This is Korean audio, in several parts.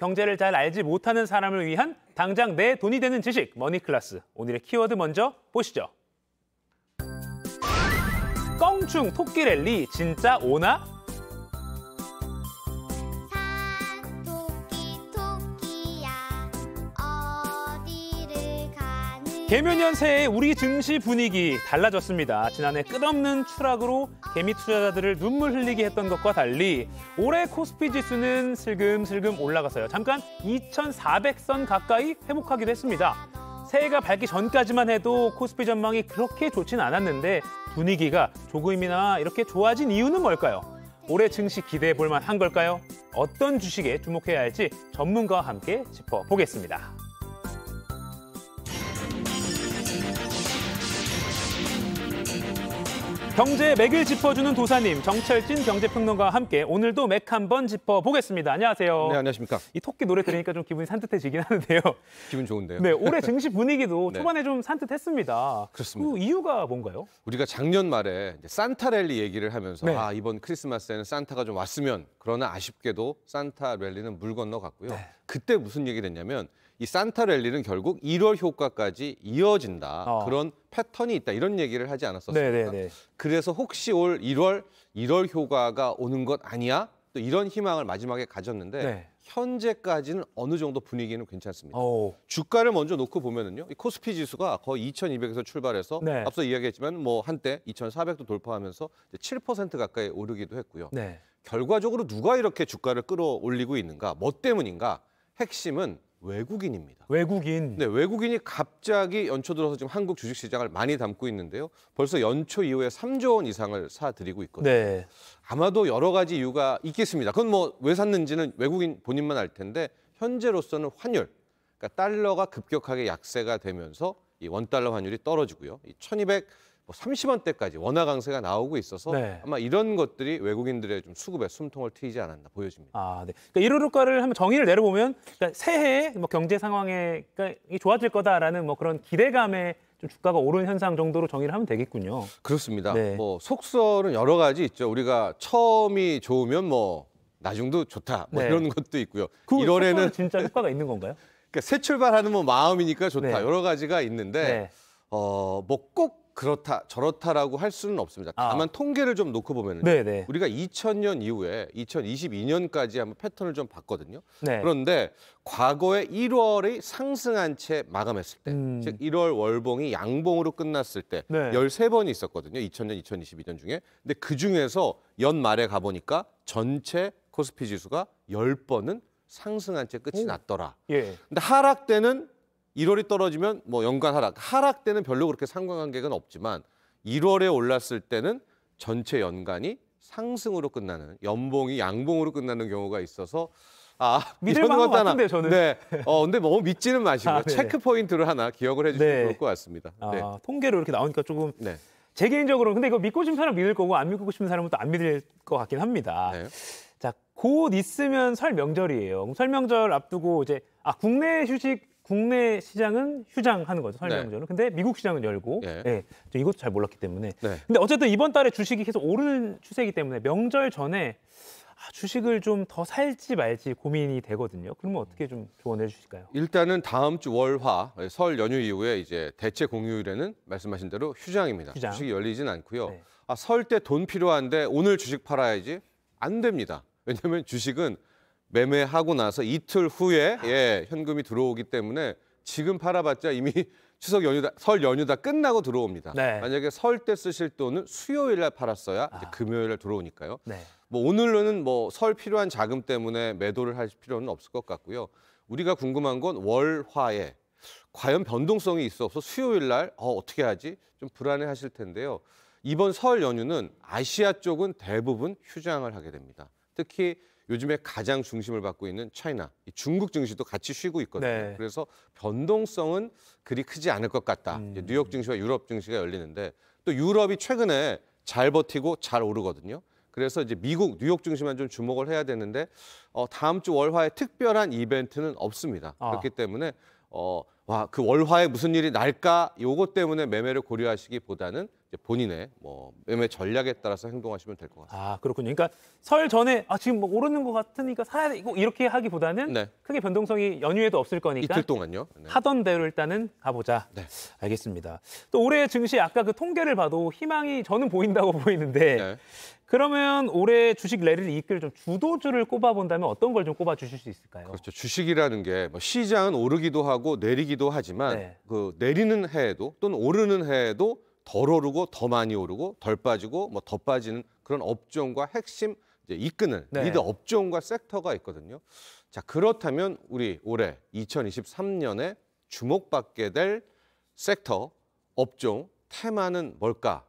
경제를 잘 알지 못하는 사람을 위한 당장 내 돈이 되는 지식, 머니클래스. 오늘의 키워드 먼저 보시죠. 껑충 토끼 랠리 진짜 오나? 개묘년 새해 우리 증시 분위기 달라졌습니다. 지난해 끝없는 추락으로 개미 투자자들을 눈물 흘리게 했던 것과 달리 올해 코스피 지수는 슬금슬금 올라가서요. 잠깐 2,400선 가까이 회복하기도 했습니다. 새해가 밝기 전까지만 해도 코스피 전망이 그렇게 좋진 않았는데 분위기가 조금이나 이렇게 좋아진 이유는 뭘까요? 올해 증시 기대해 볼 만한 걸까요? 어떤 주식에 주목해야 할지 전문가와 함께 짚어보겠습니다. 경제의 맥을 짚어주는 도사님, 정철진 경제평론가와 함께 오늘도 맥 한번 짚어보겠습니다. 안녕하세요. 네, 안녕하십니까. 이 토끼 노래 들으니까 좀 기분이 산뜻해지긴 하는데요. 기분 좋은데요. 네, 올해 증시 분위기도 네. 초반에 좀 산뜻했습니다. 그렇습니다. 그 이유가 뭔가요? 우리가 작년 말에 이제 산타 랠리 얘기를 하면서 네. 이번 크리스마스에는 산타가 좀 왔으면, 그러나 아쉽게도 산타 랠리는 물 건너갔고요. 네. 그때 무슨 얘기를 했냐면 이 산타 랠리는 결국 1월 효과까지 이어진다. 그런 패턴이 있다. 이런 얘기를 하지 않았었습니까? 네네네. 그래서 혹시 올 1월 효과가 오는 것 아니야? 또 이런 희망을 마지막에 가졌는데 네. 현재까지는 어느 정도 분위기는 괜찮습니다. 주가를 먼저 놓고 보면은요, 이 코스피 지수가 거의 2,200에서 출발해서 네. 앞서 이야기했지만 뭐 한때 2,400도 돌파하면서 7% 가까이 오르기도 했고요. 네. 결과적으로 누가 이렇게 주가를 끌어올리고 있는가? 뭐 때문인가? 핵심은 외국인입니다. 외국인. 네, 외국인이 갑자기 연초 들어서 지금 한국 주식시장을 많이 담고 있는데요. 벌써 연초 이후에 3조 원 이상을 사들이고 있거든요. 네. 아마도 여러 가지 이유가 있겠습니다. 그건 뭐 왜 샀는지는 외국인 본인만 알 텐데 현재로서는 환율, 그러니까 달러가 급격하게 약세가 되면서 이 원달러 환율이 떨어지고요. 이 1,230원대까지 원화 강세가 나오고 있어서 네. 아마 이런 것들이 외국인들의 좀 수급에 숨통을 트이지 않았나 보여집니다. 네. 그러니까 1월 효과를 한번 정의를 내려보면 그러니까 새해에 뭐 경제 상황에 그러니까 좋아질 거다라는 뭐 그런 기대감에 좀 주가가 오른 현상 정도로 정의를 하면 되겠군요. 그렇습니다. 네. 뭐 속설은 여러 가지 있죠. 우리가 처음이 좋으면 뭐 나중도 좋다. 뭐 네. 이런 것도 있고요. 그 1월에는 진짜 효과가 있는 건가요? 그러니까 새 출발하는 뭐 마음이니까 좋다. 네. 여러 가지가 있는데 네. 뭐 꼭 그렇다 저렇다라고 할 수는 없습니다. 다만 통계를 좀 놓고 보면은 네네. 우리가 2000년 이후에 2022년까지 한번 패턴을 좀 봤거든요. 네. 그런데 과거에 1월이 상승한 채 마감했을 때, 즉 1월 월봉이 양봉으로 끝났을 때 네. 13번이 있었거든요. 2000년, 2022년 중에. 근데 그중에서 연말에 가보니까 전체 코스피 지수가 10번은 상승한 채 끝이 났더라. 예. 근데 하락 때는 1월이 떨어지면 뭐 연간 하락 때는 별로 그렇게 상관관계는 없지만 1월에 올랐을 때는 전체 연간이 상승으로 끝나는, 연봉이 양봉으로 끝나는 경우가 있어서 믿을 만한 것 같은데요, 저는. 네. 근데 뭐 믿지는 마시고요. 네. 체크 포인트를 하나 기억을 해주시면 네. 좋을 것 같습니다. 네. 통계로 이렇게 나오니까 조금 네. 제 개인적으로 근데 이거 믿고 싶은 사람 믿을 거고 안 믿고 싶은 사람은 또 안 믿을 것 같긴 합니다. 네. 자, 곧 있으면 설 명절이에요. 설 명절 앞두고 이제 국내 시장은 휴장하는 거죠, 설 네. 명절은. 근데 미국 시장은 열고, 예. 네, 저 이것도 잘 몰랐기 때문에. 네. 근데 어쨌든 이번 달에 주식이 계속 오르는 추세이기 때문에 명절 전에 주식을 좀 더 살지 말지 고민이 되거든요. 그러면 어떻게 좀 조언해 주실까요? 일단은 다음 주 월화 설 연휴 이후에 이제 대체 공휴일에는 말씀하신 대로 휴장입니다. 휴장. 주식이 열리진 않고요. 네. 설 때 돈 필요한데 오늘 주식 팔아야지? 안 됩니다. 왜냐하면 주식은 매매하고 나서 이틀 후에 현금이 들어오기 때문에 지금 팔아봤자 이미 설 연휴 다 끝나고 들어옵니다. 네. 만약에 설 때 쓰실 돈은 수요일 날 팔았어야 이제 금요일 날 들어오니까요. 네. 뭐 오늘로는 뭐 설 필요한 자금 때문에 매도를 할 필요는 없을 것 같고요. 우리가 궁금한 건 월화에 과연 변동성이 있어 없어 수요일 날 어떻게 하지? 좀 불안해하실 텐데요. 이번 설 연휴는 아시아 쪽은 대부분 휴장을 하게 됩니다. 특히 요즘에 가장 중심을 받고 있는 차이나, 중국 증시도 같이 쉬고 있거든요. 네. 그래서 변동성은 그리 크지 않을 것 같다. 이제 뉴욕 증시와 유럽 증시가 열리는데 또 유럽이 최근에 잘 버티고 잘 오르거든요. 그래서 이제 미국, 뉴욕 증시만 좀 주목을 해야 되는데 다음 주 월화에 특별한 이벤트는 없습니다. 그렇기 때문에 그 월화에 무슨 일이 날까 요것 때문에 매매를 고려하시기보다는 이제 본인의 뭐 매매 전략에 따라서 행동하시면 될 것 같습니다. 아, 그렇군요. 그러니까 설 전에 지금 뭐 오르는 것 같으니까 사야 돼 이거 이렇게 하기보다는 네. 크게 변동성이 연휴에도 없을 거니까 이틀 동안요. 네. 하던 대로 일단은 가보자. 네. 알겠습니다. 또 올해 증시 아까 그 통계를 봐도 희망이 저는 보인다고 보이는데 네. 그러면 올해 주식 랠리를 이끌 좀 주도주를 꼽아본다면 어떤 걸 좀 꼽아주실 수 있을까요? 그렇죠. 주식이라는 게 뭐 시장은 오르기도 하고 내리기도 하지만 네. 그 내리는 해에도 또는 오르는 해에도 덜 오르고 더 많이 오르고 덜 빠지고 뭐 더 빠지는 그런 업종과 핵심 이제 이끄는 네. 리더 업종과 섹터가 있거든요. 자, 그렇다면 우리 올해 2023년에 주목받게 될 섹터, 업종, 테마는 뭘까?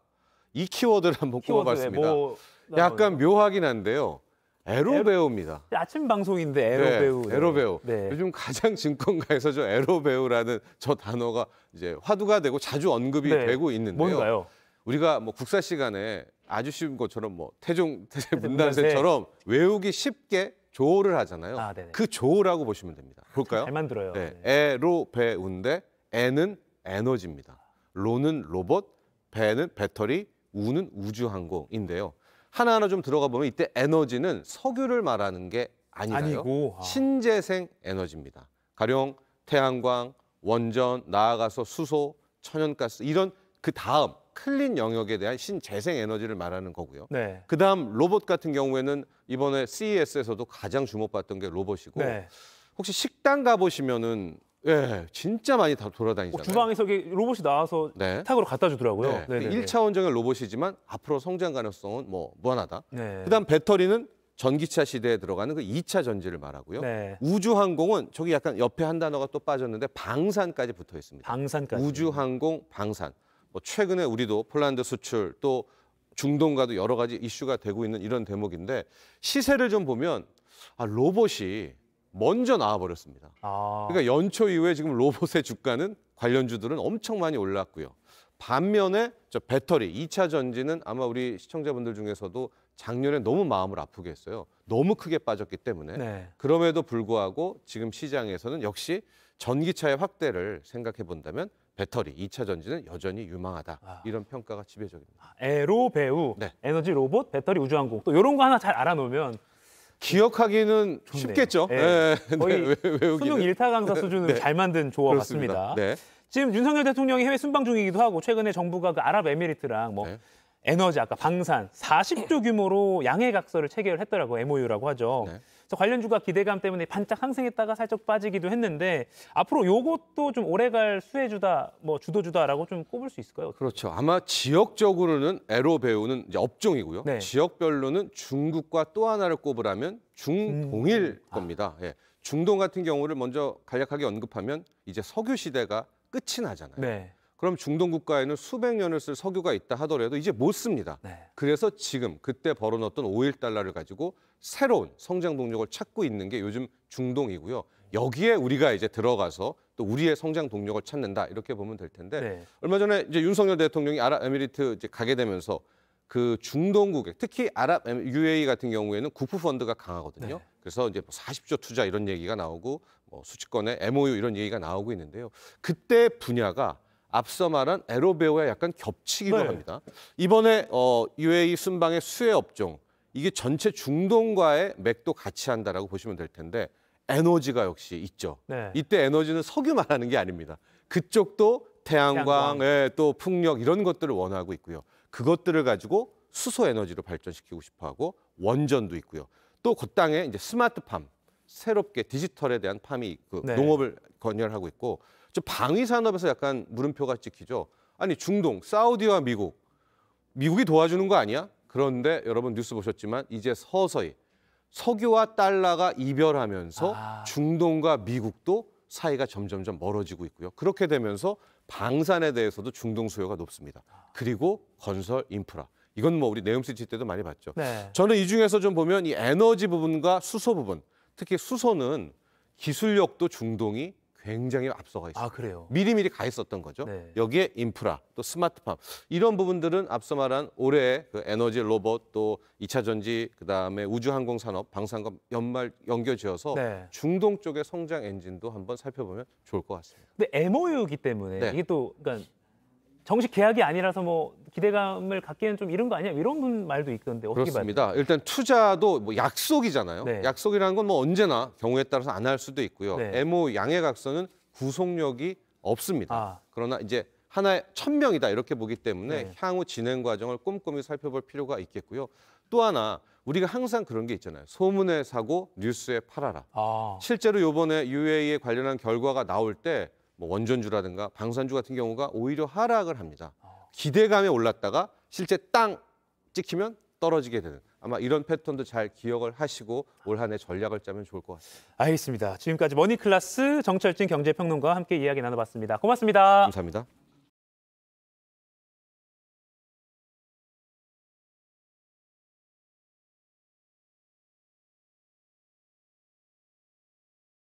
이 키워드를 한번 키워드에 꼽아봤습니다. 뭐 약간 묘하긴 한데요. 에로배우입니다. 아침 방송인데 네, 에로배우. 에로배우. 네. 요즘 가장 증권가에서 저 에로배우라는 저 단어가 이제 화두가 되고 자주 언급이 네. 되고 있는데요. 뭔가요? 우리가 뭐 국사 시간에 아주 쉬운 것처럼 뭐 태세 문단세. 문단세처럼 외우기 쉽게 조어를 하잖아요. 아, 네네. 그 조어라고 보시면 됩니다. 볼까요? 잘 만들어요. 네, 네. 에로배우인데 에는 에너지입니다. 로는 로봇, 배는 배터리, 우는 우주항공인데요. 하나하나 좀 들어가 보면 이때 에너지는 석유를 말하는 게 아니라요. 아니고. 신재생 에너지입니다. 가령 태양광, 원전, 나아가서 수소, 천연가스 이런 그 다음 클린 영역에 대한 신재생 에너지를 말하는 거고요. 네. 그다음 로봇 같은 경우에는 이번에 CES에서도 가장 주목받던 게 로봇이고 네. 혹시 식당 가보시면은 진짜 많이 다 돌아다니잖아요. 주방에서 이게 로봇이 나와서 네. 식탁으로 갖다 주더라고요. 네. 네. 네. 1차원적인 로봇이지만 앞으로 성장 가능성은 뭐 무한하다. 네. 그다음 배터리는 전기차 시대에 들어가는 그 2차 전지를 말하고요. 네. 우주항공은 저기 약간 옆에 한 단어가 또 빠졌는데 방산까지 붙어 있습니다. 방산까지. 우주항공, 방산. 뭐 최근에 우리도 폴란드 수출 또 중동과도 여러 가지 이슈가 되고 있는 이런 대목인데 시세를 좀 보면 로봇이 먼저 나와버렸습니다. 아. 그러니까 연초 이후에 지금 로봇의 주가는 관련주들은 엄청 많이 올랐고요. 반면에 저 배터리 2차 전지는 아마 우리 시청자분들 중에서도 작년에 너무 마음을 아프게 했어요. 너무 크게 빠졌기 때문에. 네. 그럼에도 불구하고 지금 시장에서는 역시 전기차의 확대를 생각해 본다면 배터리 2차 전지는 여전히 유망하다. 이런 평가가 지배적입니다. 에로배우, 네. 에너지 로봇, 배터리 우주항공 또 이런 거 하나 잘 알아놓으면 기억하기는 좋네요. 쉽겠죠. 네. 네. 거의 외우기는. 수능 1타 강사 수준으로 네. 잘 만든 조어 그렇습니다. 같습니다. 네. 지금 윤석열 대통령이 해외 순방 중이기도 하고 최근에 정부가 그 아랍에미리트랑 뭐 네. 에너지 아까 방산 40조 규모로 양해각서를 체결했더라고 MOU라고 하죠. 네. 그래서 관련주가 기대감 때문에 반짝 상승했다가 살짝 빠지기도 했는데 앞으로 요것도 좀 오래갈 수혜주다, 뭐 주도주다라고 좀 꼽을 수 있을까요? 그렇죠. 아마 지역적으로는 에로배우는 이제 업종이고요. 네. 지역별로는 중국과 또 하나를 꼽으라면 중동일 겁니다. 예. 중동 같은 경우를 먼저 간략하게 언급하면 이제 석유 시대가 끝이 나잖아요. 네. 그럼 중동 국가에는 수백 년을 쓸 석유가 있다 하더라도 이제 못 씁니다. 네. 그래서 지금 그때 벌어놓던 오일 달러를 가지고 새로운 성장 동력을 찾고 있는 게 요즘 중동이고요. 여기에 우리가 이제 들어가서 또 우리의 성장 동력을 찾는다 이렇게 보면 될 텐데 네. 얼마 전에 이제 윤석열 대통령이 아랍에미리트 이제 가게 되면서 그 중동국에 특히 UAE 같은 경우에는 국부 펀드가 강하거든요. 네. 그래서 이제 40조 투자 이런 얘기가 나오고 뭐 수치권의 MOU 이런 얘기가 나오고 있는데요. 그때 분야가 앞서 말한 에로베오와 약간 겹치기도 네. 합니다. 이번에 UAE 순방의 수혜 업종 이게 전체 중동과의 맥도 같이 한다라고 보시면 될 텐데 에너지가 역시 있죠. 네. 이때 에너지는 석유 말하는 게 아닙니다. 그쪽도 태양광, 또 풍력 이런 것들을 원하고 있고요. 그것들을 가지고 수소 에너지로 발전시키고 싶어하고 원전도 있고요. 또 그 땅에 이제 스마트팜, 새롭게 디지털에 대한 팜이 네. 농업을 건설하고 있고 좀 방위 산업에서 약간 물음표가 찍히죠. 아니 중동, 사우디와 미국이 도와주는 거 아니야? 그런데 여러분 뉴스 보셨지만 이제 서서히 석유와 달러가 이별하면서 중동과 미국도 사이가 점점점 멀어지고 있고요. 그렇게 되면서 방산에 대해서도 중동 수요가 높습니다. 그리고 건설 인프라. 이건 뭐 우리 네옴시티 때도 많이 봤죠. 네. 저는 이 중에서 좀 보면 이 에너지 부분과 수소 부분, 특히 수소는 기술력도 중동이 굉장히 앞서가 있습니다. 아, 그래요. 미리미리 가 있었던 거죠. 네. 여기에 인프라, 또 스마트팜 이런 부분들은 앞서 말한 올해의 그 에너지 로봇, 또 2차 전지, 그다음에 우주항공 산업, 방산과 연결지어서 네. 중동 쪽의 성장 엔진도 한번 살펴보면 좋을 것 같습니다. 근데 MOU이기 때문에 네. 이게 또 그러니까 정식 계약이 아니라서 뭐 기대감을 갖기에는 좀 이른 거 아니야? 이런 말도 있던데 어떻게 봐요? 그렇습니다. 일단 투자도 뭐 약속이잖아요. 네. 약속이라는 건 뭐 언제나 경우에 따라서 안 할 수도 있고요. 네. MO 양해각서는 구속력이 없습니다. 아. 그러나 이제 하나의 천명이다 이렇게 보기 때문에 네. 향후 진행 과정을 꼼꼼히 살펴볼 필요가 있겠고요. 또 하나 우리가 항상 그런 게 있잖아요. 소문에 사고 뉴스에 팔아라. 아. 실제로 이번에 UAE에 관련한 결과가 나올 때 뭐 원전주라든가 방산주 같은 경우가 오히려 하락을 합니다. 기대감에 올랐다가 실제 땅 찍히면 떨어지게 되는 아마 이런 패턴도 잘 기억을 하시고 올 한 해 전략을 짜면 좋을 것 같습니다. 알겠습니다. 지금까지 머니클래스 정철진 경제평론가와 함께 이야기 나눠봤습니다. 고맙습니다. 감사합니다.